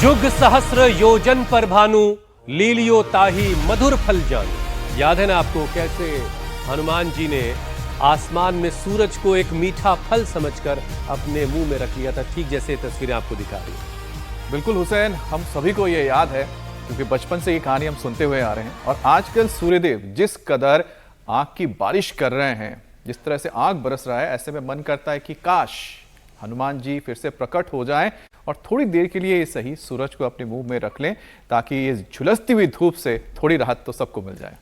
युग सहस्र योजन पर भानु, लीलियो ताही मधुर फल जानू। याद है ना आपको कैसे हनुमान जी ने आसमान में सूरज को एक मीठा फल समझकर अपने मुंह में रख लिया था, ठीक जैसे तस्वीरें आपको दिखा रही है। बिल्कुल हुसैन, हम सभी को ये याद है क्योंकि बचपन से ये कहानी हम सुनते हुए आ रहे हैं। और आजकल सूर्यदेव जिस कदर आग की बारिश कर रहे हैं, जिस तरह से आग बरस रहा है, ऐसे में मन करता है कि काश हनुमान जी फिर से प्रकट हो जाएं और थोड़ी देर के लिए ये सही सूरज को अपने मुंह में रख लें, ताकि ये झुलसती हुई धूप से थोड़ी राहत तो सबको मिल जाए।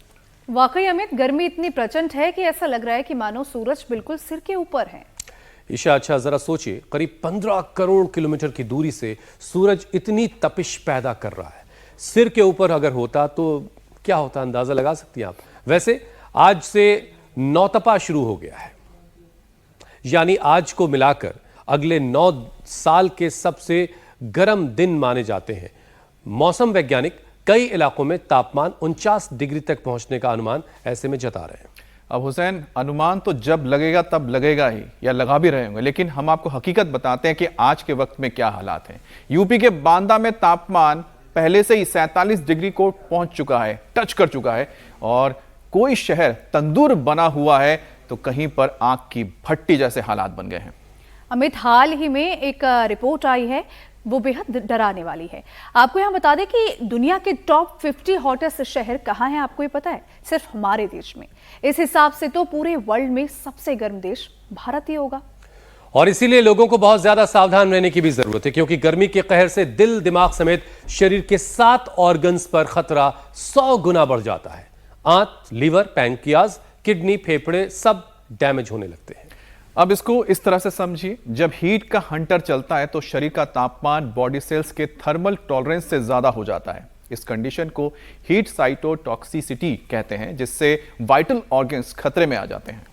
वाकई अमित, गर्मी इतनी प्रचंड है कि ऐसा लग रहा है कि मानो सूरज बिल्कुल सिर के ऊपर है। ईशा, अच्छा जरा सोचिए, करीब 15 करोड़ किलोमीटर की दूरी से सूरज इतनी तपिश पैदा कर रहा है। सिर के ऊपर अगर होता तो क्या होता, अंदाजा लगा सकती हैं आप। वैसे आज से नौतपा शुरू हो गया है, यानी आज को मिलाकर अगले 9 साल के सबसे गर्म दिन माने जाते हैं। मौसम वैज्ञानिक कई इलाकों में तापमान 49 डिग्री तक पहुंचने का अनुमान ऐसे में जता रहे हैं। अब हुसैन, अनुमान तो जब लगेगा तब लगेगा ही, या लगा भी रहे होंगे, लेकिन हम आपको हकीकत बताते हैं कि आज के वक्त में क्या हालात हैं। यूपी के बांदा में तापमान पहले से ही 47 डिग्री को पहुंच चुका है, टच कर चुका है, और कोई शहर तंदूर बना हुआ है तो कहीं पर आग की भट्टी जैसे हालात बन गए हैं। अमित, हाल ही में एक रिपोर्ट आई है, वो बेहद डराने वाली है। आपको यहाँ बता दें कि दुनिया के टॉप 50 हॉटेस्ट शहर कहाँ हैं, आपको ये पता है? सिर्फ हमारे देश में। इस हिसाब से तो पूरे वर्ल्ड में सबसे गर्म देश भारत ही होगा। और इसीलिए लोगों को बहुत ज्यादा सावधान रहने की भी जरूरत है, क्योंकि गर्मी के कहर से दिल, दिमाग समेत शरीर के 7 ऑर्गन्स पर खतरा 100 गुना बढ़ जाता है। आंत, लीवर, पैंक्रियाज, किडनी, फेफड़े सब डैमेज होने लगते हैं। अब इसको इस तरह से समझिए, जब हीट का हंटर चलता है तो शरीर का तापमान बॉडी सेल्स के थर्मल टॉलरेंस से ज्यादा हो जाता है। इस कंडीशन को हीट साइटोटॉक्सिसिटी कहते हैं, जिससे वाइटल ऑर्गन्स खतरे में आ जाते हैं।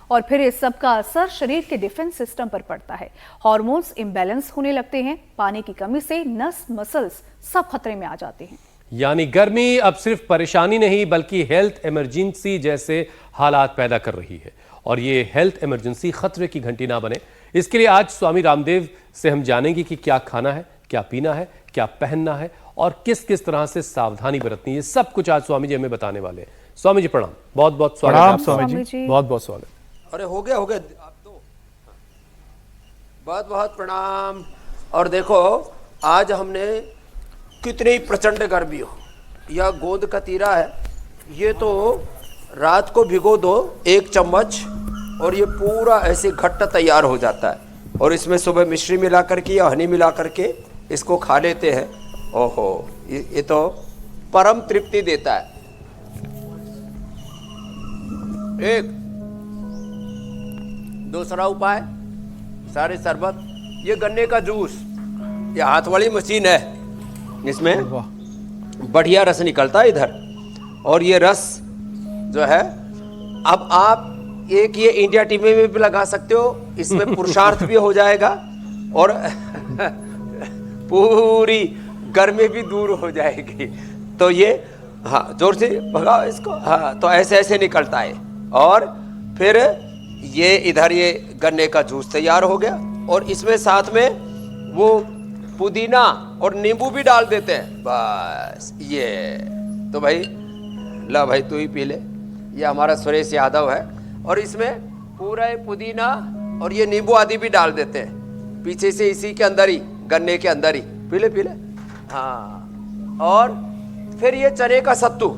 और फिर इस सब का असर शरीर के डिफेंस सिस्टम पर पड़ता है। हार्मोन्स इम्बैलेंस होने लगते हैं, पानी की कमी से नस, मसल्स सब खतरे में आ जाते हैं। यानी गर्मी अब सिर्फ परेशानी नहीं बल्कि हेल्थ इमरजेंसी जैसे हालात पैदा कर रही है। और ये हेल्थ इमरजेंसी खतरे की घंटी ना बने, इसके लिए आज स्वामी रामदेव से हम जानेंगे कि क्या खाना है, क्या पीना है, क्या पहनना है और किस किस तरह से सावधानी बरतनी है। ये सब कुछ आज स्वामी जी हमें बताने वाले हैं। स्वामी जी प्रणाम, बहुत बहुत स्वागत है। स्वामी जी बहुत बहुत स्वागत। अरे हो गया आप तो बहुत बहुत प्रणाम। और देखो आज हमने कितनी प्रचंड गर्मी हो, यह गोंद कतीरा है, ये तो रात को भिगो दो 1 चम्मच और ये पूरा ऐसे घट्ट तैयार हो जाता है। और इसमें सुबह मिश्री मिला करके या हनी मिला करके इसको खा लेते हैं। ओहो, ये तो परम तृप्ति देता है। एक दूसरा उपाय, सारे शरबत, ये गन्ने का जूस, ये हाथ वाली मशीन है, इसमें बढ़िया रस निकलता है इधर। और ये रस जो है, अब आप एक ये इंडिया टीवी में भी लगा सकते हो, इसमें पुरुषार्थ भी हो जाएगा और पूरी गर्मी भी दूर हो जाएगी। तो ये, हाँ जोर से भगाओ इसको, हाँ तो ऐसे ऐसे निकलता है। और फिर ये इधर ये गन्ने का जूस तैयार हो गया और इसमें साथ में वो पुदीना और नींबू भी डाल देते हैं। बस ये तो भाई, ला भाई तू ही पी ले। ये हमारा सुरेश यादव है और इसमें पूरा पुदीना और ये नींबू आदि भी डाल देते हैं पीछे से, इसी के अंदर ही, गन्ने के अंदर ही। पी ले पी ले, हाँ। और फिर ये चने का सत्तू,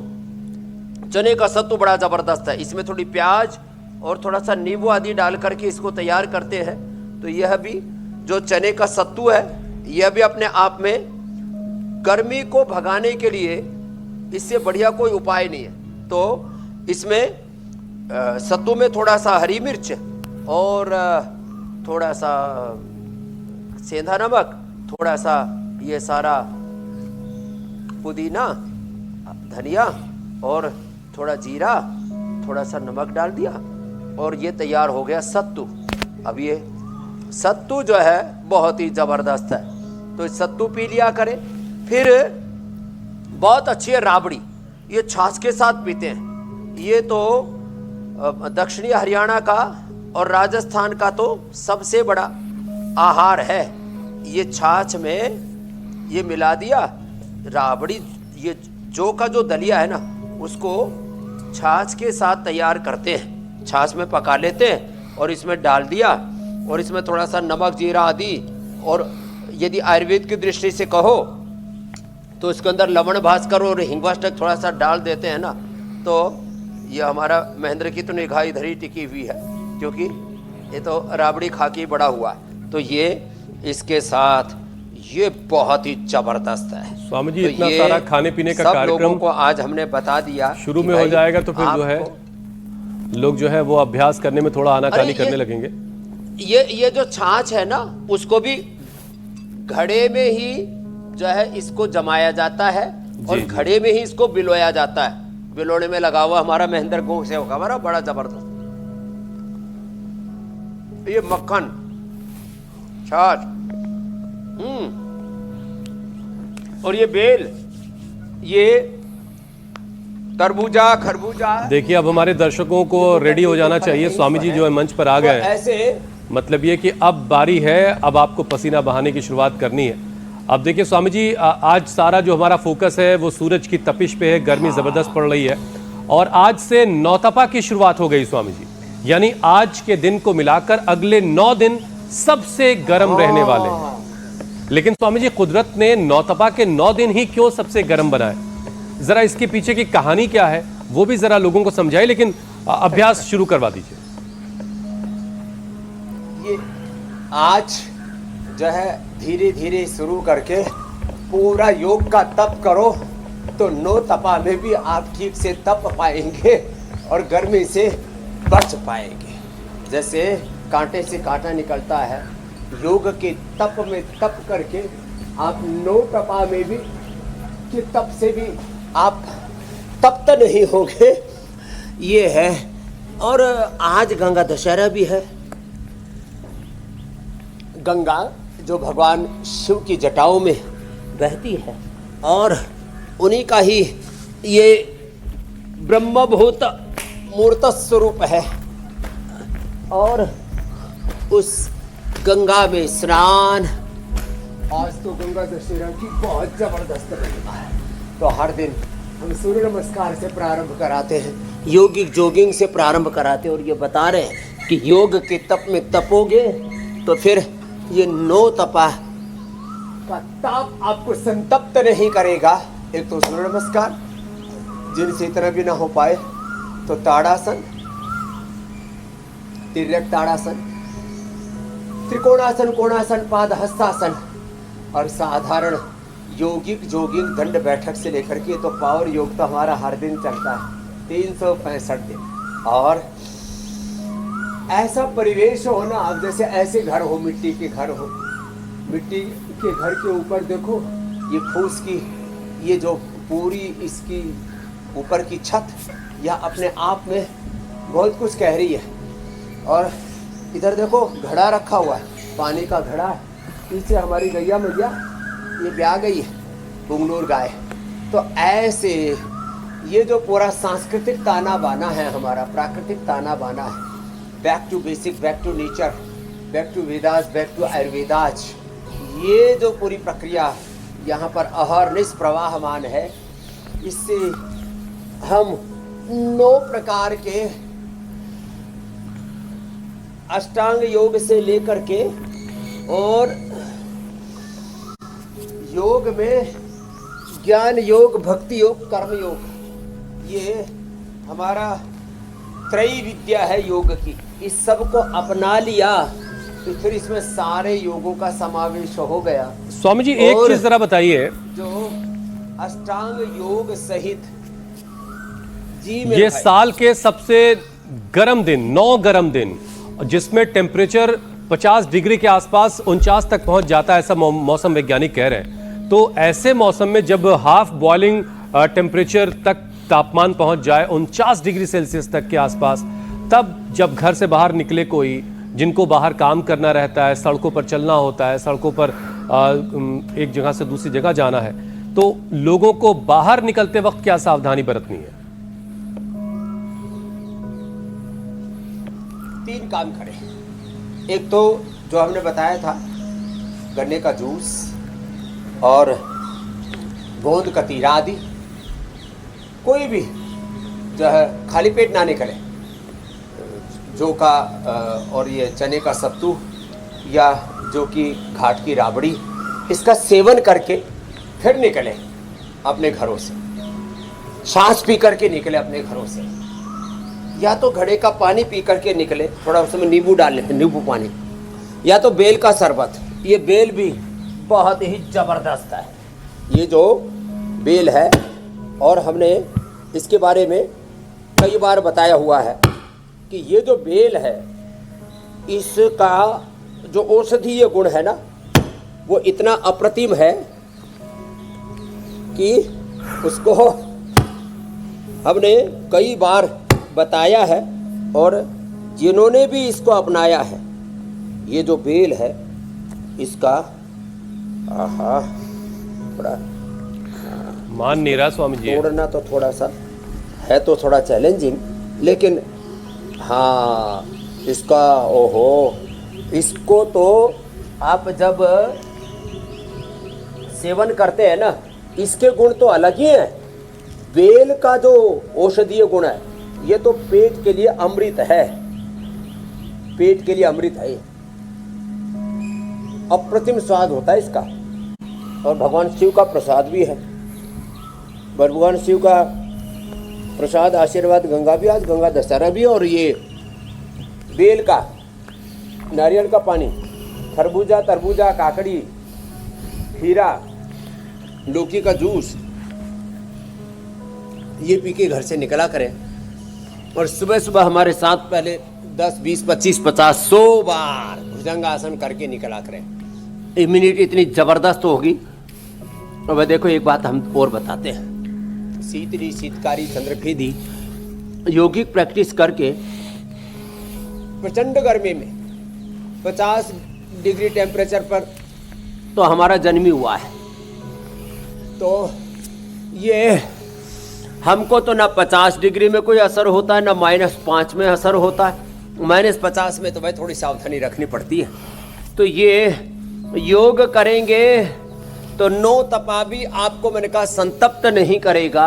चने का सत्तू बड़ा ज़बरदस्त है, इसमें थोड़ी प्याज और थोड़ा सा नींबू आदि डाल करके इसको तैयार करते हैं। तो यह भी जो चने का सत्तू है, यह भी अपने आप में गर्मी को भगाने के लिए इससे बढ़िया कोई उपाय नहीं है। तो इसमें सत्तू में थोड़ा सा हरी मिर्च और थोड़ा सा सेंधा नमक, थोड़ा सा ये सारा पुदीना, धनिया और थोड़ा जीरा, थोड़ा सा नमक डाल दिया और ये तैयार हो गया सत्तू। अब ये सत्तू जो है बहुत ही ज़बरदस्त है, तो सत्तू पी लिया करें। फिर बहुत अच्छी है राबड़ी, ये छाछ के साथ पीते हैं। ये तो दक्षिणी हरियाणा का और राजस्थान का तो सबसे बड़ा आहार है। ये छाछ में ये मिला दिया। राबड़ी, ये जौ का जो दलिया है ना, उसको छाछ के साथ तैयार करते हैं, छाछ में पका लेते हैं और इसमें डाल दिया, और इसमें थोड़ा सा नमक, जीरा आदि, और यदि आयुर्वेद की दृष्टि से कहो तो इसके अंदर लवण भास्कर और हिंगवाष्टक थोड़ा सा डाल देते हैं ना, तो ये हमारा महेंद्र की तो निगाह इधर ही टिकी हुई है, क्योंकि ये तो राबड़ी खा के बड़ा हुआ। तो ये इसके साथ ये बहुत ही जबरदस्त है स्वामी जी। तो इतना ये सारा खाने पीने का सब कार्यक्रम लोगों को आज हमने बता दिया शुरू कि में हो भाई जाएगा, तो फिर जो है आपको- लोग जो है वो अभ्यास करने में थोड़ा आनाकानी अरे करने लगेंगे। ये जो छाछ है ना, उसको भी घड़े में ही जो है इसको जमाया जाता है और जी। घड़े में ही इसको बिलोया जाता है। बिलोने में लगा हुआ हमारा महेंद्र गो सेवक हमारा बड़ा जबरदस्त। ये मक्खन, छाछ, और ये बेल, ये तरबूजा, खरबूजा। देखिए अब हमारे दर्शकों को रेडी हो जाना चाहिए। स्वामी जी जो है मंच पर आ गए हैं। ऐसे मतलब ये कि अब बारी है, अब आपको पसीना बहाने की शुरुआत करनी है। अब देखिए स्वामी जी, आज सारा जो हमारा फोकस है वो सूरज की तपिश पे है। गर्मी ज़बरदस्त पड़ रही है और आज से नौतपा की शुरुआत हो गई स्वामी जी, यानी आज के दिन को मिलाकर अगले 9 दिन सबसे गर्म रहने वाले हैं। लेकिन स्वामी जी, कुदरत ने नौतपा के 9 दिन ही क्यों सबसे गर्म बनाए? जरा इसके पीछे की कहानी क्या है वो भी जरा लोगों को समझाइए, लेकिन अभ्यास शुरू करवा दीजिए। ये आज जो है धीरे धीरे शुरू करके पूरा योग का तप करो तो नो तपा में भी आप ठीक से तप पाएंगे और गर्मी से बच पाएंगे। जैसे कांटे से कांटा निकलता है, योग के तप में तप करके आप नो तपा में भी कि तप से भी आप तप्त नहीं होंगे, ये है। और आज गंगा दशहरा भी है। गंगा जो भगवान शिव की जटाओं में बहती है और उन्हीं का ही ये ब्रह्मभूत मूर्त स्वरूप है, और उस गंगा में स्नान, आज तो गंगा दशहरा की बहुत जबरदस्त महिमा है। तो हर दिन हम सूर्य नमस्कार से प्रारंभ कराते हैं, योगिक जोगिंग से प्रारंभ कराते हैं, और ये बता रहे हैं कि योग के तप में तपोगे तो फिर ये नो तपा का ताप आपको संतप्त नहीं करेगा। एक तो सूर्य नमस्कार, जिनसे इतना भी ना हो पाए तो ताड़ासन, तिर्यक ताड़ासन, त्रिकोणासन, कोणासन, पाद हस्तासन, और साधारण योगिक जोगिंग दंड बैठक से लेकर के तो पावर योग तो हमारा हर दिन चलता है 365 दिन। और ऐसा परिवेश हो ना, अब जैसे ऐसे घर हो, मिट्टी के घर हो, मिट्टी के घर के ऊपर देखो ये फूस की ये जो पूरी इसकी ऊपर की छत या अपने आप में बहुत कुछ कह रही है। और इधर देखो घड़ा रखा हुआ है, पानी का घड़ा है, पीछे हमारी गैया मैया ये ब्याह गई है, पुंगनूर गाय। तो ऐसे ये जो पूरा सांस्कृतिक ताना बाना है हमारा, प्राकृतिक ताना बाना है, back to basic, back to nature, back to Vedas, back to Ayurvedas, ये जो पूरी प्रक्रिया यहाँ पर अहर्निश प्रवाहमान है, इससे हम 9 प्रकार के अष्टांग योग से लेकर के और योग में ज्ञान योग, भक्ति योग, कर्म योग, ये हमारा त्रयी विद्या है योग की। इस सब को अपना लिया तो फिर इसमें सारे योगों का समावेश हो गया। स्वामी जी एक चीज जरा बताइए, जो अष्टांग योग सहित जी ये साल के सबसे गर्म दिन, 9 गर्म दिन, जिसमें टेम्परेचर 50 डिग्री के आसपास 49 तक पहुंच जाता है, ऐसा मौसम वैज्ञानिक कह रहे हैं। तो ऐसे मौसम में जब हाफ बॉइलिंग टेम्परेचर तक तापमान पहुंच जाए 49 डिग्री सेल्सियस तक के आसपास, तब जब घर से बाहर निकले कोई, जिनको बाहर काम करना रहता है, सड़कों पर चलना होता है, सड़कों पर एक जगह से दूसरी जगह जाना है, तो लोगों को बाहर निकलते वक्त क्या सावधानी बरतनी है? 3 काम करें। एक तो जो हमने बताया था, गन्ने का जूस और गोंद कतीरा आदि, कोई भी जो है खाली पेट ना निकले, जौ का और ये चने का सत्तू या जो कि घाट की राबड़ी, इसका सेवन करके फिर निकले अपने घरों से, सांस पी करके निकले अपने घरों से, या तो घड़े का पानी पी करके निकले, थोड़ा उसमें नींबू डाल लें, नींबू पानी, या तो बेल का शरबत। ये बेल भी बहुत ही ज़बरदस्त है, ये जो बेल है, और हमने इसके बारे में कई बार बताया हुआ है कि ये जो बेल है इसका जो औषधीय गुण है ना वो इतना अप्रतिम है कि उसको हमने कई बार बताया है, और जिन्होंने भी इसको अपनाया है, ये जो बेल है इसका आहा थोड़ा मान नहीं रहा स्वामी जी। तोड़ना तो थोड़ा सा है, तो थोड़ा चैलेंजिंग, लेकिन हाँ इसका ओहो, इसको तो आप जब सेवन करते हैं ना, इसके गुण तो अलग ही हैं। बेल का जो औषधीय गुण है ये तो पेट के लिए अमृत है, पेट के लिए अमृत है, अप्रतिम स्वाद होता है इसका, और भगवान शिव का प्रसाद भी है। भगवान शिव का प्रसाद आशीर्वाद गंगा भी, आज गंगा दशहरा भी, और ये बेल का, नारियल का पानी, खरबूजा, तरबूजा, काकड़ी, खीरा, लौकी का जूस, ये पी के घर से निकला करें, और सुबह सुबह हमारे साथ पहले 10, 20, 25, 50, 100 बार भुजंगासन करके निकला करें। इम्यूनिटी इतनी ज़बरदस्त होगी। और वह देखो एक बात हम और बताते हैं, शीतली शीतकारी चंद्रभेदी योगिक प्रैक्टिस करके प्रचंड गर्मी में 50 डिग्री टेम्परेचर पर तो हमारा जन्म ही हुआ है, तो ये हमको तो ना 50 डिग्री में कोई असर होता है, ना -5 में असर होता है। -50 में तो भाई थोड़ी सावधानी रखनी पड़ती है। तो ये योग करेंगे तो 9 तपा भी आपको, मैंने कहा, संतप्त नहीं करेगा।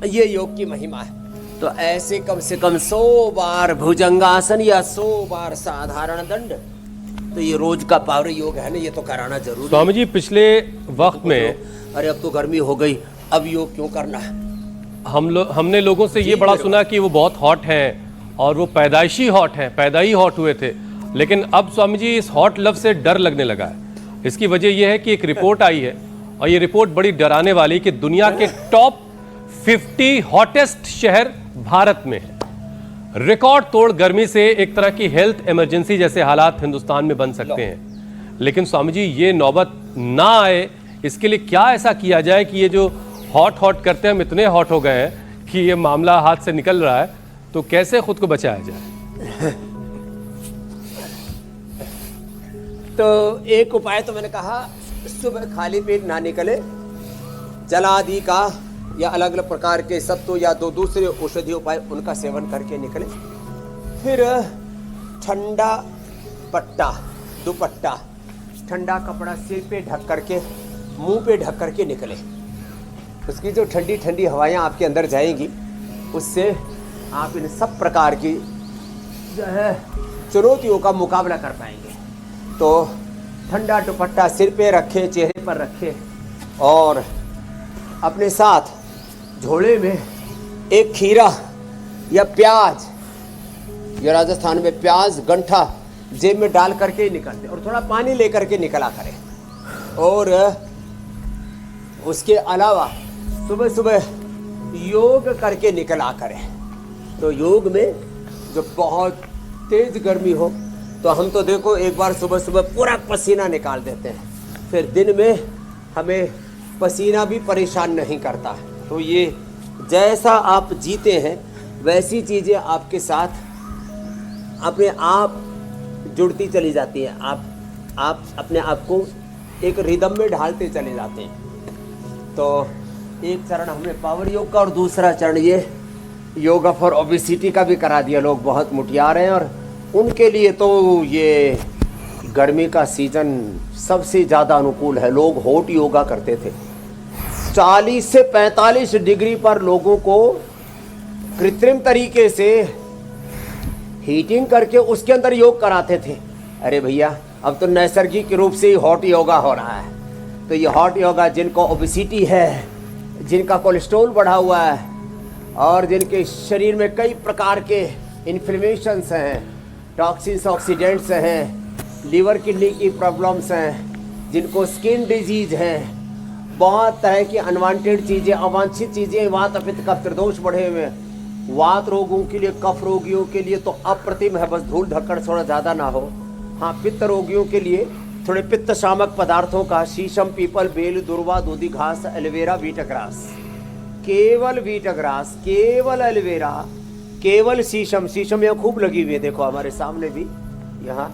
ये योग की महिमा है। तो ऐसे कम से कम 100 बार भुजंगासन या 100 बार साधारण दंड, तो ये रोज का पावर योग है ना, ये तो कराना जरूरी है। स्वामी जी पिछले वक्त में अरे अब तो गर्मी हो गई, अब योग क्यों करना है? हमने लोगों से ये बड़ा सुना कि वो बहुत हॉट हैं और वो पैदाइशी हॉट हैं, पैदा ही हॉट हुए थे। लेकिन अब स्वामी जी इस हॉट लव से डर लगने लगा है। इसकी वजह यह है कि एक रिपोर्ट आई है, और ये रिपोर्ट बड़ी डराने वाली, कि दुनिया के टॉप 50 हॉटेस्ट शहर भारत में है। रिकॉर्ड तोड़ गर्मी से एक तरह की हेल्थ इमरजेंसी जैसे हालात हिंदुस्तान में बन सकते हैं। लेकिन स्वामी जी ये नौबत ना आए, इसके लिए क्या ऐसा किया जाए कि ये जो हॉट करते हैं, हम इतने हॉट हो गए हैं कि ये मामला हाथ से निकल रहा है, तो कैसे खुद को बचाया जाए? तो एक उपाय तो मैंने कहा, सुबह खाली पेट ना निकले, जलादि का या अलग अलग प्रकार के सत्तू या दूसरे औषधीय उपाय उनका सेवन करके निकले। फिर ठंडा पट्टा, दुपट्टा, ठंडा कपड़ा सिर पे ढक करके, मुंह पे ढक करके निकले। उसकी जो ठंडी ठंडी हवाएं आपके अंदर जाएंगी, उससे आप इन सब प्रकार की जो है चुनौतियों का मुकाबला कर पाएंगे। तो ठंडा दुपट्टा सिर पे रखे, चेहरे पर रखे, और अपने साथ झोले में एक खीरा या प्याज, या राजस्थान में प्याज गंठा जेब में डाल करके ही निकलते, और थोड़ा पानी लेकर के निकला करें। और उसके अलावा सुबह सुबह योग करके निकला करें। तो योग में जो बहुत तेज गर्मी हो, तो हम तो देखो एक बार सुबह सुबह पूरा पसीना निकाल देते हैं, फिर दिन में हमें पसीना भी परेशान नहीं करता है। तो ये जैसा आप जीते हैं वैसी चीज़ें आपके साथ अपने आप जुड़ती चली जाती हैं। आप अपने आप को एक रिदम में ढालते चले जाते हैं। तो एक चरण हमने पावर योग का, और दूसरा चरण ये योगा फॉर ओबेसिटी का भी करा दिया। लोग बहुत मुटिया रहे हैं, और उनके लिए तो ये गर्मी का सीजन सबसे ज़्यादा अनुकूल है। लोग हॉट योगा करते थे। 40 से 45 डिग्री पर लोगों को कृत्रिम तरीके से हीटिंग करके उसके अंदर योग कराते थे। अरे भैया, अब तो नैसर्गिक रूप से ही हॉट योगा हो रहा है। तो ये हॉट योगा जिनको ओबेसिटी है, जिनका कोलेस्ट्रॉल बढ़ा हुआ है और जिनके शरीर में कई प्रकार के इन्फ्लेमेशंस हैं, टॉक्सिन्स, ऑक्सीडेंट्स हैं, लीवर किडनी की प्रॉब्लम्स हैं, जिनको स्किन डिजीज हैं, बहुत तरह की अनवांटेड चीज़ें, अवांछित चीज़ें, वात पित्त कफ त्रिदोष बढ़े हुए हैं। वात रोगों के लिए, कफ रोगियों के लिए तो अप्रतिम है, बस धूल धक्कड़ थोड़ा ज़्यादा ना हो। हाँ, पित्त रोगियों के लिए थोड़े पित्त शामक पदार्थों का शीशम, पीपल, बेल, दुर्वा, दूधी घास, एलोवेरा, वीटग्रास, केवल वीटग्रास, केवल एलोवेरा, केवल शीशम। शीशम यहाँ खूब लगी हुई है, देखो हमारे सामने भी, यहाँ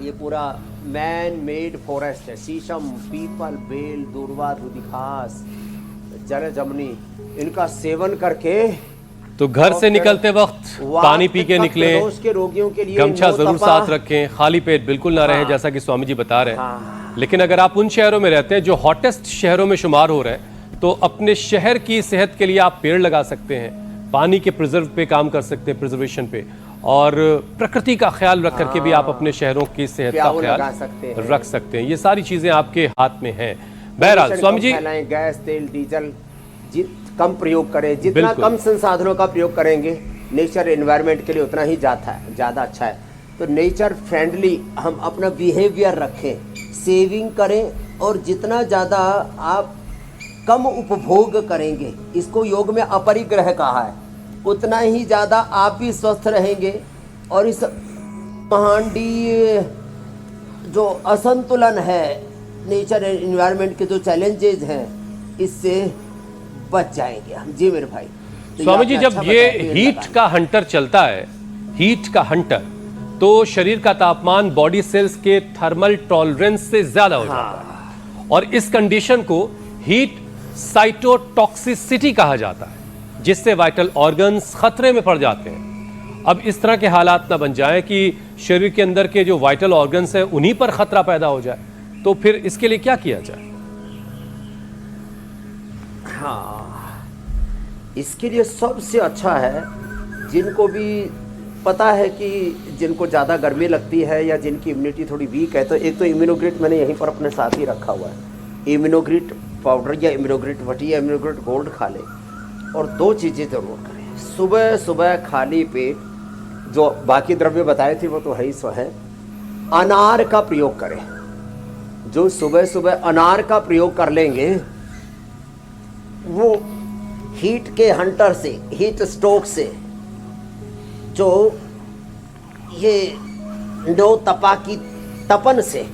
ये पूरा मैन मेड फॉरेस्ट है। शीशम, पीपल, बेल, दुर्वा, दूधी घास, जल जमनी, इनका सेवन करके तो घर से निकलते वक्त पानी पी के निकलें, के रोगियों के लिए गमछा जरूर साथ रखें, खाली पेट बिल्कुल ना रहें, जैसा कि स्वामी जी बता रहे हैं। लेकिन अगर आप उन शहरों में रहते हैं जो हॉटेस्ट शहरों में शुमार हो रहे हैं, तो अपने शहर की सेहत के लिए आप पेड़ लगा सकते हैं, पानी के प्रिजर्व पे काम कर सकते हैं, प्रिजर्वेशन पे, और प्रकृति का ख्याल रख करके भी आप अपने शहरों की सेहत का ख्याल रख सकते हैं। ये सारी चीजें आपके हाथ में हैं। बहरहाल स्वामी जी, गैस, तेल, डीजल कम प्रयोग करें। जितना कम संसाधनों का प्रयोग करेंगे नेचर एनवायरनमेंट के लिए उतना ही ज़्यादा अच्छा है। तो नेचर फ्रेंडली हम अपना बिहेवियर रखें, सेविंग करें, और जितना ज़्यादा आप कम उपभोग करेंगे, इसको योग में अपरिग्रह कहा है, उतना ही ज़्यादा आप भी स्वस्थ रहेंगे। और इस महांडीय जो असंतुलन है, नेचर एनवायरनमेंट के जो चैलेंजेज हैं, इससे बच जाएंगे हम। जी मेरे भाई। तो स्वामी जी, जब ये हीट का हंटर चलता है, हीट का हंटर, तो शरीर का तापमान बॉडी सेल्स के थर्मल टॉलरेंस से ज्यादा हो जाता है, और इस कंडीशन को हीट साइटोटॉक्सिसिटी कहा जाता है, जिससे वाइटल ऑर्गन्स खतरे में पड़ जाते हैं। अब इस तरह के हालात ना बन जाएं कि शरीर के अंदर के जो वाइटल ऑर्गन्स हैं उन्हीं पर खतरा पैदा हो जाए, तो फिर इसके लिए क्या किया जाए? हाँ, इसके लिए सबसे अच्छा है, जिनको भी पता है कि जिनको ज़्यादा गर्मी लगती है या जिनकी इम्यूनिटी थोड़ी वीक है, तो एक तो इम्यूनोग्रिट मैंने यहीं पर अपने साथ ही रखा हुआ है। इम्यूनोग्रिट पाउडर या इम्यूनोग्रिट वटी या इम्यूनोग्रिट गोल्ड खा लें। और 2 चीज़ें ज़रूर करें। सुबह सुबह खाली पेट, जो बाकी द्रव्य बताए थे वो तो है ही सो है, अनार का प्रयोग करें। जो सुबह सुबह अनार का प्रयोग कर लेंगे, वो हीट के हंटर से, हीट स्ट्रोक से, जो ये नो तपा की तपन से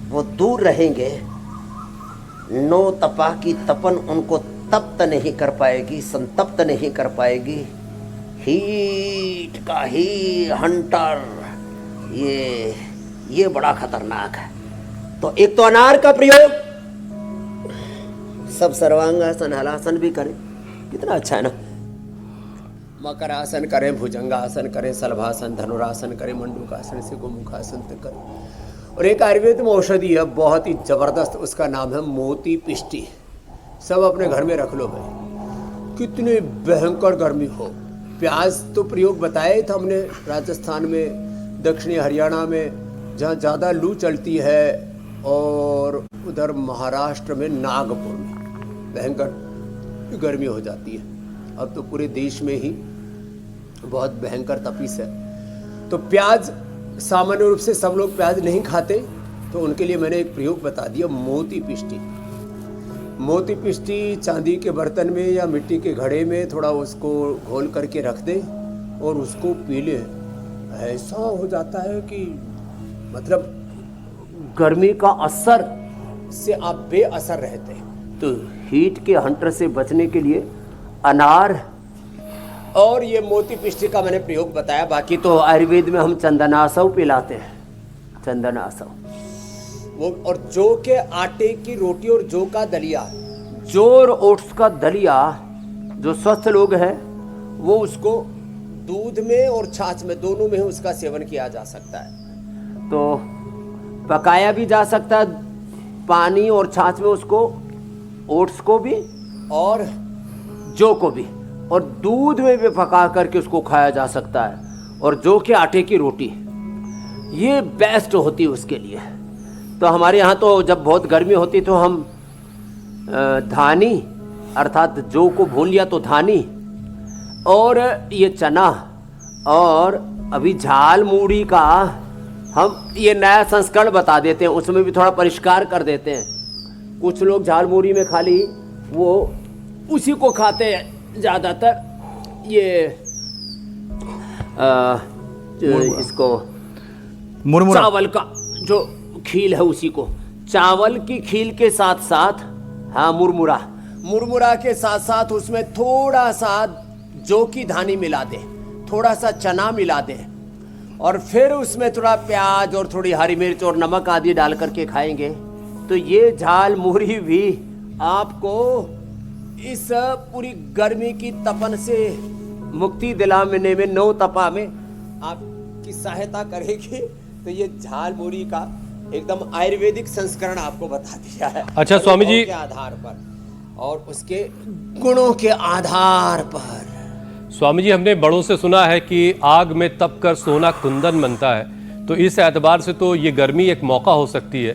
वो दूर रहेंगे। नो तपा की तपन उनको तप्त नहीं कर पाएगी, संतप्त नहीं कर पाएगी। हीट का ही हंटर ये बड़ा खतरनाक है। तो एक तो अनार का प्रयोग, सब सर्वांगासन, हलासन भी करें, कितना अच्छा है ना। मकर आसन करें, भुजंगासन करें, सलभासन, धनुरासन करें, मंडूकासन से गोमुखासन तक करें। और एक आयुर्वेद में औषधि है बहुत ही जबरदस्त, उसका नाम है मोती पिष्टी। सब अपने घर में रख लो भाई, कितनी भयंकर गर्मी हो। प्याज तो प्रयोग बताया था हमने, राजस्थान में, दक्षिणी हरियाणा में जहाँ ज़्यादा लू चलती है, और उधर महाराष्ट्र में, नागपुर में भयंकर गर्मी हो जाती है। अब तो पूरे देश में ही बहुत भयंकर तपिश है। तो प्याज, सामान्य रूप से सब लोग प्याज नहीं खाते, तो उनके लिए मैंने एक प्रयोग बता दिया, मोती पिष्टी। मोती पिष्टी चांदी के बर्तन में या मिट्टी के घड़े में थोड़ा उसको घोल करके रख दें और उसको पी लें। ऐसा हो जाता है कि मतलब गर्मी का असर से आप बेअसर रहते हैं। तो हीट के हंटर से बचने के लिए अनार और ये मोती पिष्टी का मैंने प्रयोग बताया। बाकी तो आयुर्वेद में हम चंदनासव पिलाते हैं, चंदनासव वो, और जौ के आटे की रोटी और जौ का दलिया, जौ और ओट्स का दलिया, जो स्वस्थ लोग हैं वो उसको दूध में और छाछ में, दोनों में उसका सेवन किया जा सकता है। तो पकाया भी जा सकता है पानी और छाछ में उसको, ओट्स को भी और जौ को भी, और दूध में भी पका करके उसको खाया जा सकता है। और जौ के आटे की रोटी ये बेस्ट होती है उसके लिए। तो हमारे यहाँ तो जब बहुत गर्मी होती तो हम धानी अर्थात जौ को भून लिया तो धानी और ये चना और अभी झाल मूढ़ी का हम ये नया संस्करण बता देते हैं, उसमें भी थोड़ा परिष्कार कर देते हैं। कुछ लोग झाल मूढ़ी में खाली वो उसी को खाते हैं ज़्यादातर, ये इसको मुरमुरा, चावल का जो खील है उसी को, चावल की खील के साथ साथ, हाँ मुरमुरा के साथ साथ उसमें थोड़ा सा जौ की धानी मिला दे, थोड़ा सा चना मिला दे और फिर उसमें थोड़ा प्याज और थोड़ी हरी मिर्च और नमक आदि डाल करके खाएंगे तो ये झाल मुरही भी आपको इस पूरी गर्मी की तपन से मुक्ति दिलाने में, नौ तपा में आपकी सहायता करेगी। तो ये झाल मुरही का एकदम आयुर्वेदिक संस्करण आपको बता दिया है। अच्छा स्वामी जी, के आधार पर और उसके गुणों के आधार पर। स्वामी जी, हमने बड़ों से सुना है कि आग में तप कर सोना कुंदन बनता है, तो इस एतबार से तो ये गर्मी एक मौका हो सकती है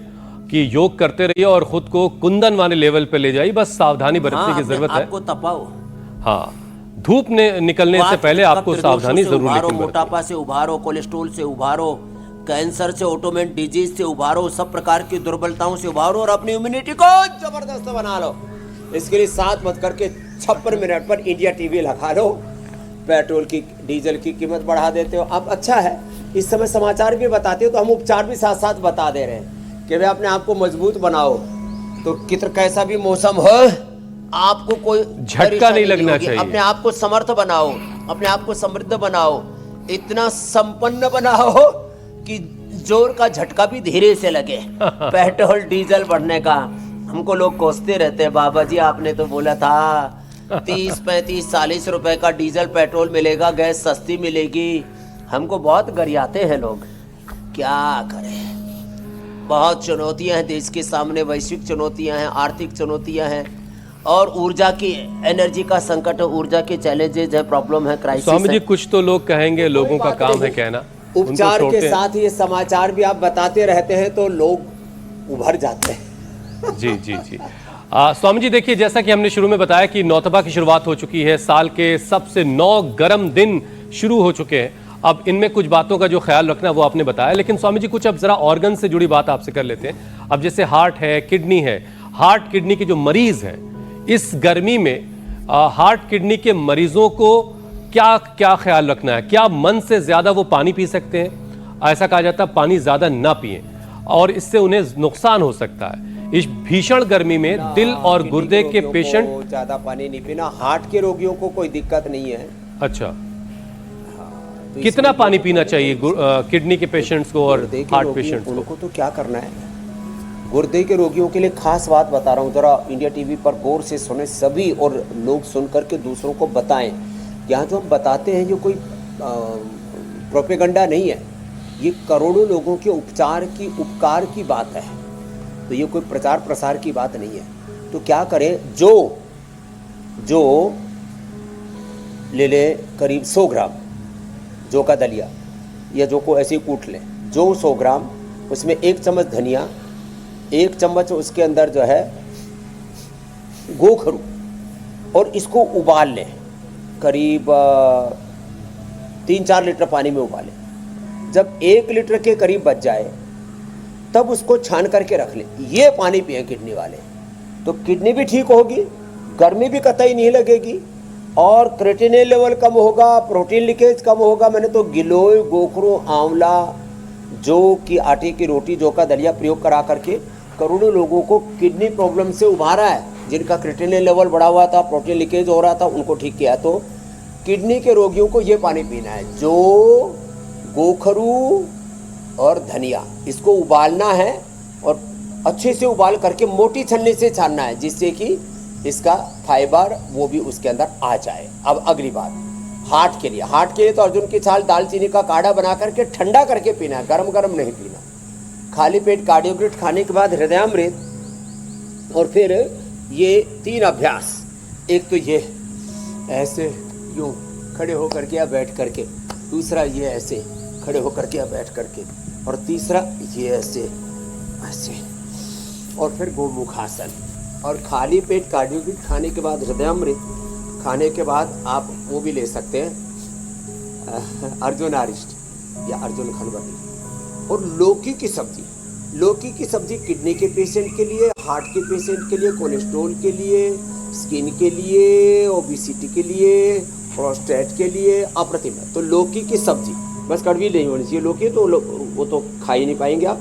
कि योग करते रहिए और खुद को कुंदन वाले लेवल पे ले जाइए, बस सावधानी बरतने की जरूरत है। आपको तपाओ, हाँ, धूप निकलने से पहले आपको सावधानी जरूर बरतनी है। मोटापा से उभारो, कोलेस्ट्रॉल से उभारो, कैंसर से, ऑटोमेन डिजीज से उभारो, सब प्रकार की दुर्बलताओं से उभारो और अपनी इम्यूनिटी को जबरदस्त बना लो। इसके लिए 7 मत करके 56 मिनट पर इंडिया टीवी लगा लो। पेट्रोल की, डीजल की कीमत बढ़ा देते हो आप, अच्छा है इस समय समाचार भी बताते हो तो हम उपचार भी साथ साथ बता दे रहे हैं कि भाई अपने आप को मजबूत बनाओ। तो कैसा भी मौसम हो आपको कोई झटका नहीं लगना चाहिए। अपने आप को समर्थ बनाओ, अपने आप को समृद्ध बनाओ, इतना संपन्न बनाओ कि जोर का झटका भी धीरे से लगे। पेट्रोल डीजल बढ़ने का हमको लोग कोसते रहते हैं, बाबा जी आपने तो बोला था 30, 35, 40 रुपए का डीजल पेट्रोल मिलेगा, गैस सस्ती मिलेगी। हमको बहुत गरियाते हैं लोग, क्या करें। बहुत चुनौतियां हैं देश के सामने, वैश्विक चुनौतियां हैं, आर्थिक चुनौतियां हैं और ऊर्जा की, एनर्जी का संकट है, ऊर्जा के चैलेंजेज है, प्रॉब्लम है, क्राइसिस है। स्वामी जी, कुछ तो लोग कहेंगे, लोगों का काम है कहना, उपचार के साथ ये समाचार भी आप बताते रहते हैं तो लोग उभर जाते हैं। जी जी जी। स्वामी जी देखिए, जैसा कि हमने शुरू में बताया कि नौतपा की शुरुआत हो चुकी है, साल के सबसे 9 गर्म दिन शुरू हो चुके हैं। अब इनमें कुछ बातों का जो ख्याल रखना वो आपने बताया, लेकिन स्वामी जी कुछ अब जरा ऑर्गन से जुड़ी बात आपसे कर लेते हैं। अब जैसे हार्ट है, किडनी है, हार्ट किडनी के जो मरीज हैं इस गर्मी में, हार्ट किडनी के मरीजों को क्या क्या ख्याल रखना है? क्या मन से ज्यादा वो पानी पी सकते हैं? ऐसा कहा जाता है पानी ज्यादा ना पिएं और इससे उन्हें नुकसान हो सकता है। इस भीषण गर्मी में दिल और गुर्दे के पेशेंट ज्यादा पानी नहीं पीना, हार्ट के रोगियों को कोई दिक्कत नहीं है। अच्छा, तो कितना पानी पीना चाहिए किडनी के पेशेंट्स को और हार्ट पेशेंट्स को? उनको तो क्या करना है, गुर्दे के रोगियों के लिए खास बात बता रहा हूँ, जरा इंडिया टीवी पर गौर से सुने सभी और लोग सुन करके दूसरों को बताएं। यहाँ जो हम बताते हैं ये कोई प्रोपेगंडा नहीं है, ये करोड़ों लोगों के उपकार की बात है, तो ये कोई प्रचार प्रसार की बात नहीं है। तो क्या करें, जो ले ले करीब 100 ग्राम जौ का दलिया या जौ को ऐसे ही कूट लें, जो 100 ग्राम, उसमें 1 चम्मच धनिया, 1 चम्मच उसके अंदर जो है गोखरू, और इसको उबाल लें, करीब 3-4 लीटर पानी में उबालें। जब 1 लीटर के करीब बच जाए तब उसको छान करके रख लें। ये पानी पिए किडनी वाले, तो किडनी भी ठीक होगी, गर्मी भी कतई नहीं लगेगी और क्रेटिनिन लेवल कम होगा, प्रोटीन लीकेज कम होगा। मैंने तो गिलोय, गोखरू, आंवला, जौ की आटे की रोटी, जौ का दलिया प्रयोग करा करके करोड़ों लोगों को किडनी प्रॉब्लम से उभारा है। जिनका क्रेटिनिन लेवल बढ़ा हुआ था, प्रोटीन लीकेज हो रहा था, उनको ठीक किया। तो किडनी के रोगियों को ये पानी पीना है, जौ, गोखरू और धनिया, इसको उबालना है और अच्छे से उबाल करके मोटी छन्नी से छानना है, जिससे कि इसका फाइबर वो भी उसके अंदर आ जाए। अब अगली बात, हार्ट के लिए तो अर्जुन की छाल, दालचीनी का काढ़ा बना करके ठंडा करके पीना है, गरम गरम नहीं पीना। खाली पेट कार्डियोग्रिट खाने के बाद हृदयामृत, और फिर ये 3 अभ्यास। एक तो ये ऐसे यूं खड़े होकर के या बैठ करके, दूसरा ये ऐसे खड़े होकर के या बैठ करके, और तीसरा ये ऐसे ऐसे, और फिर गोमुखासन। और खाली पेट कार्डियोग्रिट खाने के बाद हृदयामृत खाने के बाद आप वो भी ले सकते हैं अर्जुन आरिष्ट या अर्जुन खनवती। और लौकी की सब्जी, लौकी की सब्जी किडनी के पेशेंट के लिए, हार्ट के पेशेंट के लिए, कोलेस्ट्रॉल के लिए, स्किन के लिए, ओबेसिटी के लिए, प्रोस्टेट के लिए अप्रतिम है। तो लौकी की सब्जी, बस कड़वी नहीं होनी चाहिए लौकी, तो वो तो खा ही नहीं पाएंगे आप।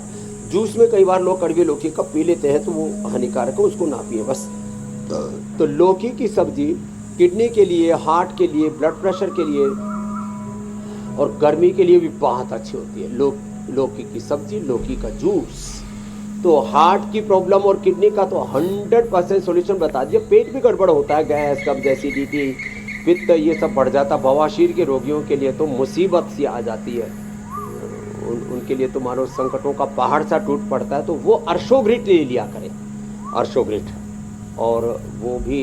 जूस में कई बार लोग कड़वी लौकी का पी लेते हैं तो वो हानिकारक है, उसको ना पिए बस। तो लौकी की सब्जी किडनी के लिए, हार्ट के लिए, ब्लड प्रेशर के लिए और गर्मी के लिए भी बहुत अच्छी होती है लौकी की सब्जी, लौकी का जूस। तो हार्ट की प्रॉब्लम और किडनी का तो 100% सॉल्यूशन बता दिया। पेट भी गड़बड़ होता है, गैस, कब्ज, एसिडिटी, पित्त, ये सब बढ़ जाता। बवासीर के रोगियों के लिए तो मुसीबत सी आ जाती है, उनके लिए तो मानो संकटों का पहाड़ सा टूट पड़ता है। तो वो अर्शोग्रिट ले लिया करें, अर्शोग्रिट, और वो भी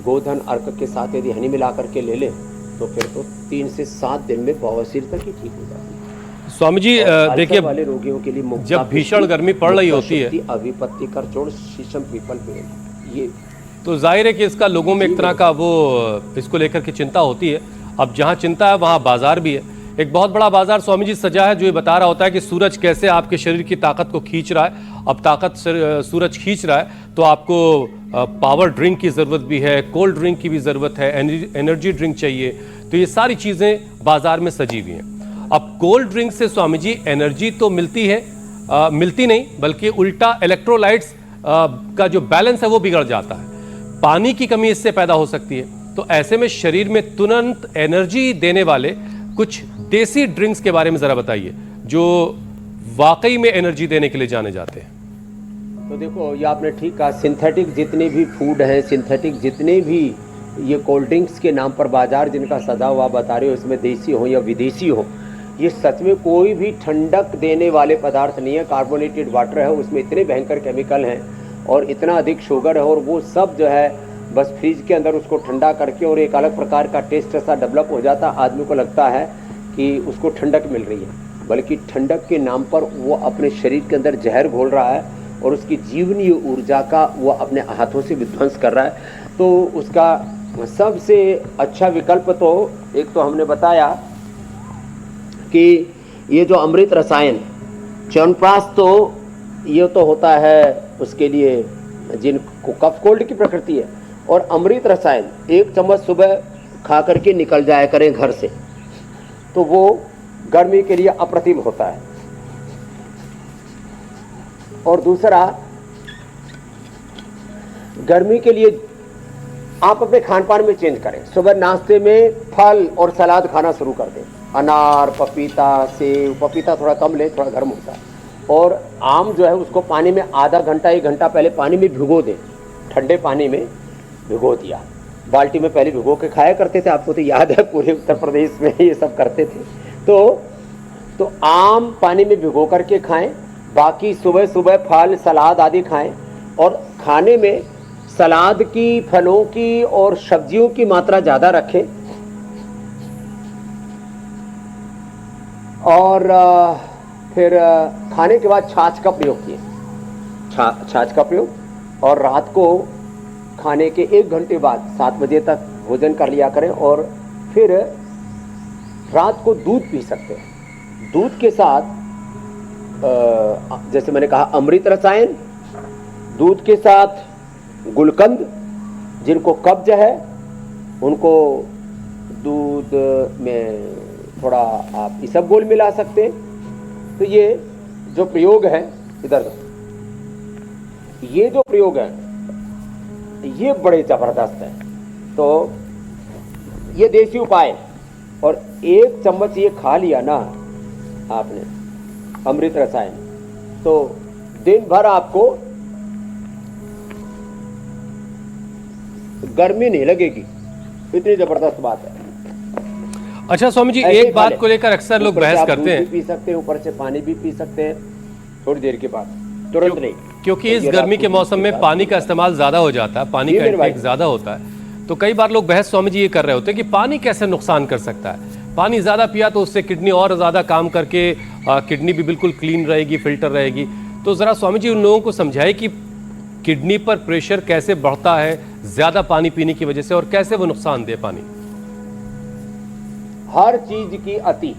गोधन अर्क के साथ यदि हनी मिला करके ले लें तो फिर तो 3 से 7 दिन में बवासीर तक ही ठीक हो जाती है। स्वामी जी देखिए, वाले रोगियों के लिए जब भीषण गर्मी पड़ रही होती है, अभिपत्ति कर चोड़ शीशम पीपल पेड़, ये तो जाहिर है कि इसका लोगों में एक तरह का वो इसको लेकर के चिंता होती है। अब जहाँ चिंता है वहाँ बाजार भी है। एक बहुत बड़ा बाजार स्वामी जी सजा है जो ये बता रहा होता है कि सूरज कैसे आपके शरीर की ताकत को खींच रहा है। अब ताकत सूरज खींच रहा है तो आपको पावर ड्रिंक की ज़रूरत भी है, कोल्ड ड्रिंक की भी ज़रूरत है, एनर्जी ड्रिंक चाहिए। तो ये सारी चीज़ें बाजार में सजी हुई हैं। अब कोल्ड ड्रिंक से स्वामी जी एनर्जी तो मिलती है, मिलती नहीं बल्कि उल्टा इलेक्ट्रोलाइट्स का जो बैलेंस है वो बिगड़ जाता है। पानी की कमी इससे पैदा हो सकती है। तो ऐसे में शरीर में तुरंत एनर्जी देने वाले कुछ देसी ड्रिंक्स के बारे में जरा बताइए जो वाकई में एनर्जी देने के लिए जाने जाते हैं। तो देखो, ये आपने ठीक कहा, सिंथेटिक जितने भी फूड हैं, सिंथेटिक जितने भी ये कोल्ड ड्रिंक्स के नाम पर बाजार जिनका सजा हुआ बता रहे हो, इसमें देसी हो या विदेशी हो, ये सच में कोई भी ठंडक देने वाले पदार्थ नहीं है। कार्बोनेटेड वाटर है, उसमें इतने भयंकर केमिकल हैं और इतना अधिक शुगर है, और वो सब जो है बस फ्रिज के अंदर उसको ठंडा करके और एक अलग प्रकार का टेस्ट ऐसा डेवलप हो जाता, आदमी को लगता है कि उसको ठंडक मिल रही है, बल्कि ठंडक के नाम पर वो अपने शरीर के अंदर जहर घोल रहा है और उसकी जीवनीय ऊर्जा का वो अपने हाथों से विध्वंस कर रहा है। तो उसका सबसे अच्छा विकल्प तो एक तो हमने बताया कि ये जो अमृत रसायन च्यवनप्राश, तो ये तो होता है उसके लिए जिनको कफ कोल्ड की प्रकृति है, और अमृत रसायन 1 चम्मच सुबह खा करके निकल जाया करें घर से, तो वो गर्मी के लिए अप्रतिम होता है। और दूसरा, गर्मी के लिए आप अपने खान पान में चेंज करें। सुबह नाश्ते में फल और सलाद खाना शुरू कर दें, अनार, पपीता, सेब। पपीता थोड़ा कम लें, थोड़ा गर्म होता है। और आम जो है उसको पानी में आधा घंटा 1 घंटा पहले पानी में भिगो दें, ठंडे पानी में भिगो दिया। बाल्टी में पहले भिगो के खाया करते थे, आपको तो याद है, पूरे उत्तर प्रदेश में ये सब करते थे। तो आम पानी में भिगो करके खाएं, बाकी सुबह सुबह फल, सलाद आदि खाएं। और खाने में सलाद की, फलों की और सब्जियों की मात्रा ज़्यादा रखें। और फिर खाने के बाद छाछ का प्रयोग किए, छाछ का प्रयोग। और रात को खाने के 1 घंटे बाद 7 बजे तक भोजन कर लिया करें। और फिर रात को दूध पी सकते हैं। दूध के साथ जैसे मैंने कहा अमृत रसायन, दूध के साथ गुलकंद, जिनको कब्ज है उनको दूध में थोड़ा आप इसबगोल मिला सकते हैं। तो ये जो प्रयोग है, इधर ये जो प्रयोग है ये बड़े जबरदस्त है। तो ये देसी उपाय, और 1 चम्मच ये खा लिया ना आपने अमृत रसायन, तो दिन भर आपको गर्मी नहीं लगेगी। इतनी जबरदस्त बात है। अच्छा स्वामी जी, एक बात को लेकर अक्सर लोग बहस करते हैं, पी सकते हैं, ऊपर से पानी भी पी सकते हैं। थोड़ी देर के बाद, तुरंत नहीं। क्योंकि इस ये गर्मी रात के को मौसम में रात पानी को का इस्तेमाल ज्यादा हो जाता है, पानी जी का मेरे भाई। इंटेक ज्यादा होता है। तो कई बार लोग बहस स्वामी जी ये कर रहे होते हैं कि पानी कैसे नुकसान कर सकता है। पानी ज्यादा पिया तो उससे किडनी और ज्यादा काम करके किडनी भी बिल्कुल क्लीन रहेगी, फिल्टर रहेगी। तो जरा स्वामी जी उन लोगों को समझाए कि किडनी पर प्रेशर कैसे बढ़ता है ज्यादा पानी पीने की वजह से, और कैसे वो नुकसान दे पानी। हर चीज की अति,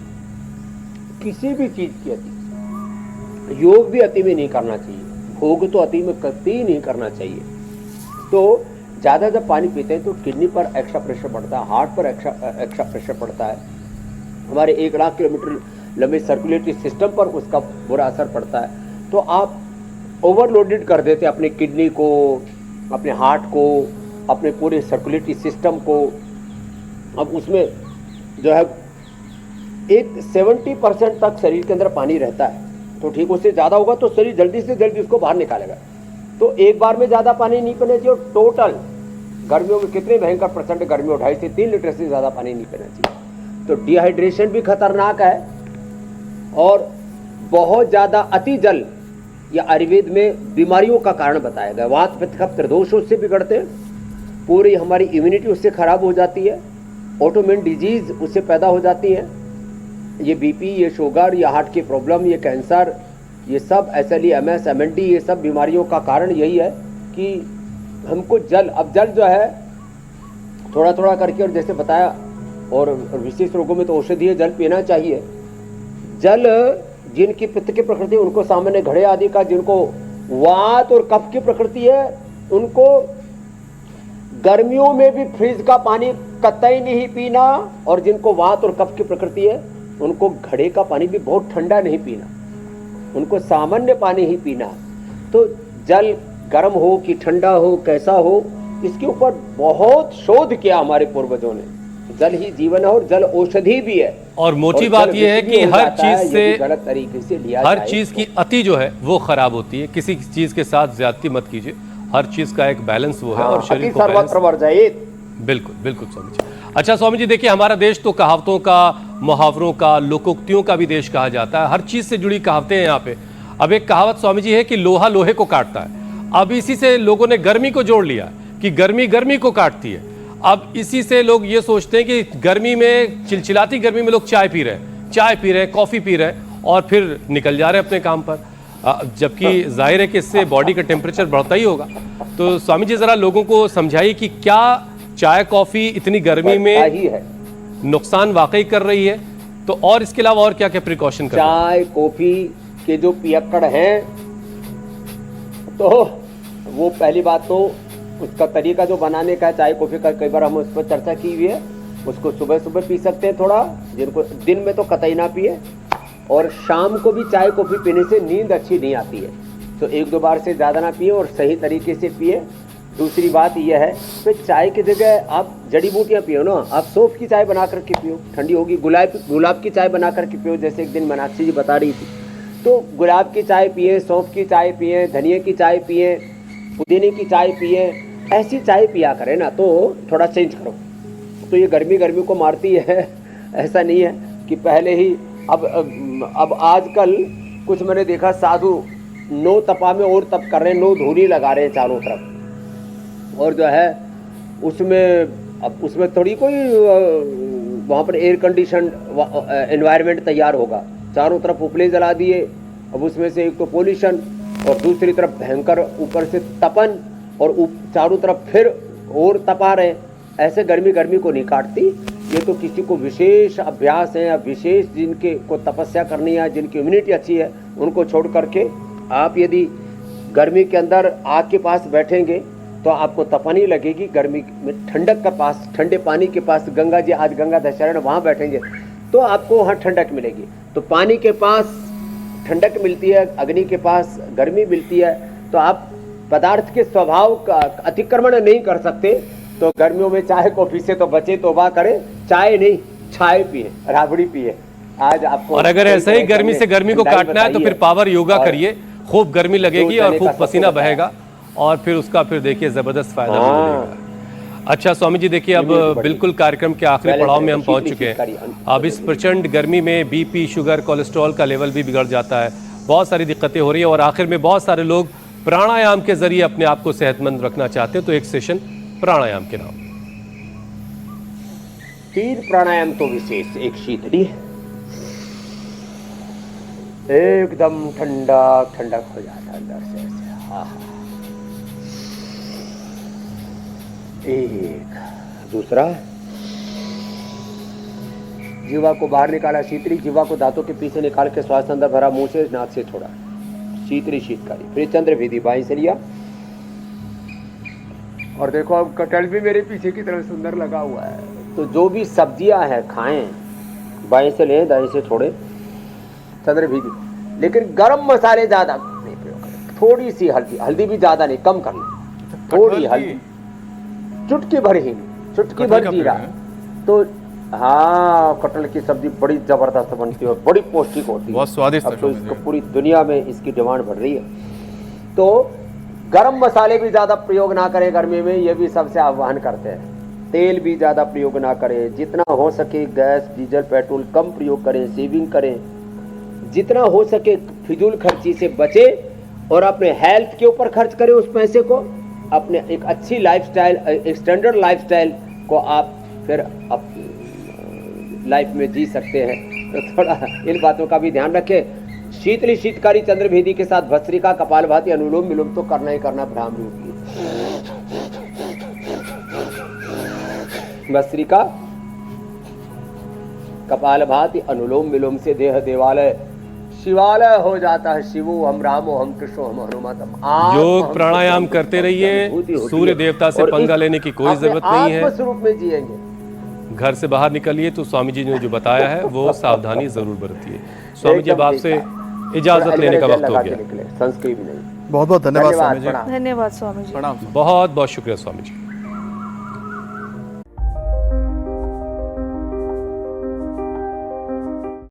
किसी भी चीज की अति, योग भी अति में नहीं करना चाहिए, भोग तो अति में कतई नहीं करना चाहिए। तो ज्यादा जब पानी पीते हैं तो किडनी पर एक्स्ट्रा प्रेशर पड़ता है, हार्ट पर एक्स्ट्रा प्रेशर पड़ता है, हमारे 1 लाख किलोमीटर लंबे सर्कुलेटरी सिस्टम पर उसका बुरा असर पड़ता है। तो आप ओवरलोडेड कर देते अपने किडनी को, अपने हार्ट को, अपने पूरे सर्कुलेटरी सिस्टम को। अब उसमें जो है एक 70% तक शरीर के अंदर पानी रहता है, तो ठीक उससे ज़्यादा होगा तो शरीर जल्दी से जल्दी उसको बाहर निकालेगा। तो एक बार में ज़्यादा पानी नहीं पीना चाहिए। और टोटल गर्मियों में कितने भयंकर प्रचंड गर्मी हो, 2.5 से 3 लीटर से ज़्यादा पानी नहीं पीना चाहिए। तो डिहाइड्रेशन भी खतरनाक है। और बहुत ज़्यादा अति जल या आयुर्वेद में बीमारियों का कारण बताया गया। वात पित्त कफ त्रिदोष उससे बिगड़ते हैं, पूरी हमारी इम्यूनिटी उससे खराब हो जाती है, ऑटोइम्यून डिजीज उससे पैदा हो जाती है। ये बीपी, ये शुगर, ये हार्ट की प्रॉब्लम, ये कैंसर, ये सब SLE, MS, MND, ये सब बीमारियों का कारण यही है कि हमको जल, अब जल जो है थोड़ा थोड़ा करके, और जैसे बताया, और विशेष रोगों में तो औषधीय जल पीना चाहिए। जल जिनकी पित्त की प्रकृति उनको सामान्य घड़े आदि का, जिनको वात और कफ की प्रकृति है उनको गर्मियों में भी फ्रिज का पानी कतई नहीं पीना, और जिनको वात और कफ की प्रकृति है उनको घड़े का पानी भी बहुत ठंडा नहीं पीना, उनको सामान्य पानी ही पीना। तो जल गर्म हो कि ठंडा हो, कैसा हो, इसके ऊपर बहुत शोध किया हमारे पूर्वजों ने। जल ही जीवन है और जल औषधि भी है। और मोटी और बात जल यह है विष कि भी हो हर जाता है चीज से, यदि गलत तरीके से लिया हर जाए चीज की तो। अति जो है वो खराब होती है। किसी चीज के साथ ज्यादती मत कीजिए, हर चीज का एक बैलेंस वो है। और शरीर अति को सर्वत्र बैलेंस, वर्जयेत। बिल्कुल बिल्कुल स्वामी जी। अच्छा स्वामी जी, देखिए हमारा देश तो कहावतों का, मुहावरों का, लोकोक्तियों का भी देश कहा जाता है। हर चीज से जुड़ी कहावतें हैं यहाँ पे। अब एक कहावत स्वामी जी है कि लोहा लोहे को काटता है। अब इसी से लोगों ने गर्मी को जोड़ लिया कि गर्मी गर्मी को काटती है। अब इसी से लोग ये सोचते हैं कि गर्मी में, चिलचिलाती गर्मी में लोग चाय पी रहे हैं, कॉफी पी रहे हैं, और फिर निकल जा रहे हैं अपने काम पर। जबकि जाहिर है कि इससे बॉडी का टेम्परेचर बढ़ता ही होगा। तो स्वामी जी जरा लोगों को समझाइए कि क्या चाय कॉफी इतनी गर्मी में ही है, नुकसान वाकई कर रही है, तो और इसके अलावा और क्या क्या प्रिकॉशन कर रही है? चाय कॉफी के जो पियक्कड़ हैं, तो वो पहली बात तो उसका तरीका जो बनाने का है चाय कॉफी का, कई बार हम उस पर चर्चा की हुई है। उसको सुबह सुबह पी सकते हैं थोड़ा, जिनको दिन में तो कतई ना पिए, और शाम को भी चाय कॉफी पीने से नींद अच्छी नहीं आती है, तो 1-2 बार से ज़्यादा ना पिए और सही तरीके से पिए। दूसरी बात यह है कि चाय की जगह आप जड़ी बूटियाँ पियो ना, आप सौंफ की चाय बना करके पियो, ठंडी होगी। गुलाब की चाय बना करके पियो, जैसे एक दिन मीनाक्षी जी बता रही थी। तो गुलाब की चाय पिए, सौंफ की चाय पिए, धनिया की चाय पिए, पुदीने की चाय पिए, ऐसी चाय पिया करें ना, तो थोड़ा चेंज करो। तो ये गर्मी को मारती है, ऐसा नहीं है कि पहले ही। अब आजकल कुछ मैंने देखा, साधु 9 तपा में और तप कर रहे हैं, 9 धूरी लगा रहे हैं चारों तरफ, और जो है उसमें थोड़ी कोई वहाँ पर एयर कंडीशन एनवायरनमेंट तैयार होगा। चारों तरफ उपले जला दिए, अब उसमें से एक तो पोल्यूशन, और दूसरी तरफ भयंकर ऊपर से तपन, और चारों तरफ फिर और तपा रहे। ऐसे गर्मी को नहीं काटती। ये तो किसी को विशेष अभ्यास है या विशेष जिनके को तपस्या करनी है, जिनकी इम्यूनिटी अच्छी है, उनको छोड़ करके आप यदि गर्मी के अंदर आग के पास बैठेंगे तो आपको तपनी लगेगी। गर्मी में ठंडक के पास, ठंडे पानी के पास, गंगा जी, आज गंगा दशहरा, वहाँ बैठेंगे तो आपको वहाँ ठंडक मिलेगी। तो पानी के पास ठंडक मिलती है, अग्नि के पास गर्मी मिलती है। तो आप पदार्थ के स्वभाव का अतिक्रमण नहीं कर सकते। तो गर्मियों में चाय कॉफी से तो बचे, तौबा करें। चाय नहीं, चाय पिए, राबड़ी पिए। आज आपको, और अगर ऐसे ही गर्मी से गर्मी को काटना है तो फिर पावर योगा करिए, खूब गर्मी लगेगी और खूब पसीना बहेगा, और फिर उसका फिर देखिए जबरदस्त फायदा मिलेगा। अच्छा स्वामी जी, देखिए अब बिल्कुल कार्यक्रम के आखिरी पड़ाव में हम पहुंच चुके हैं। अब इस प्रचंड गर्मी में बीपी, शुगर, कोलेस्ट्रॉल का लेवल भी बिगड़ जाता है, बहुत सारी दिक्कतें हो रही है और आखिर में बहुत सारे लोग प्राणायाम के जरिए अपने आप को सेहतमंद रखना चाहते हैं, तो एक सेशन प्राणायाम के नाम। 3 प्राणायाम तो विशेष, एक शीतली, एकदम ठंडा ठंडक हो जाता अंदर से ऐसे, हाँ। एक दूसरा, जीवा को बाहर निकाला, शीतली, जीवा को दांतों के पीछे निकाल के श्वास अंदर भरा, मुंह से नाक से छोड़ा, शीतली शीतकारी। फिर चंद्र विधि बाई से लिया और देखो अब कटहल भी मेरे पीछे की तरफ सुंदर लगा हुआ है। तो जो भी सब्जियां हैं खाएं, बाएं से लें दाएं से छोड़े, चंद्र विधि। लेकिन गरम मसाले ज्यादा नहीं प्रयोग करें, थोड़ी सी हल्दी, हल्दी भी ज्यादा नहीं, कम कर लें, थोड़ी हल्दी, चुटकी भर ही, चुटकी भर जीरा। तो हाँ, कटहल की सब्जी बड़ी जबरदस्त बनती है, बड़ी पौष्टिक होती है, बहुत स्वादिष्ट अब तो इसको पूरी दुनिया में इसकी डिमांड बढ़ रही है। तो गरम मसाले भी ज्यादा प्रयोग ना करें गर्मी में, ये भी सबसे आह्वान करते हैं। तेल भी ज्यादा प्रयोग ना करें, जितना हो सके गैस डीजल पेट्रोल कम प्रयोग करें, सेविंग करें, जितना हो सके फिजूल खर्ची से बचे और अपने हेल्थ के ऊपर खर्च करें उस पैसे को। अपने एक अच्छी लाइफस्टाइल, एक स्टैंडर्ड लाइफस्टाइल को आप फिर लाइफ में जी सकते हैं। तो थोड़ा इन बातों का भी ध्यान रखें। शीतली शीतकारी चंद्र भेदी के साथ भस्त्रिका, कपालभाति, अनुलोम विलोम तो करना ही करना भ्रामरी होती है। भस्त्रिका, कपालभाति, अनुलोम विलोम से देह देवालय शिवालय हो जाता है। शिवो हम रामो हम कृष्णो हम हनुमतम। योग प्राणायाम करते रहिए, सूर्य देवता से पंगा लेने की कोई जरूरत नहीं है, स्वरूप में जिएंगे। घर से बाहर निकलिए तो स्वामी जी ने जो बताया है वो सावधानी जरूर बरतिए। स्वामी जी अब आपसे इजाजत लेने का वक्त हो गया। संस्कृत भी नहीं। बहुत बहुत धन्यवाद स्वामी जी। धन्यवाद स्वामी जी। प्रणाम। बहुत बहुत शुक्रिया स्वामी जी।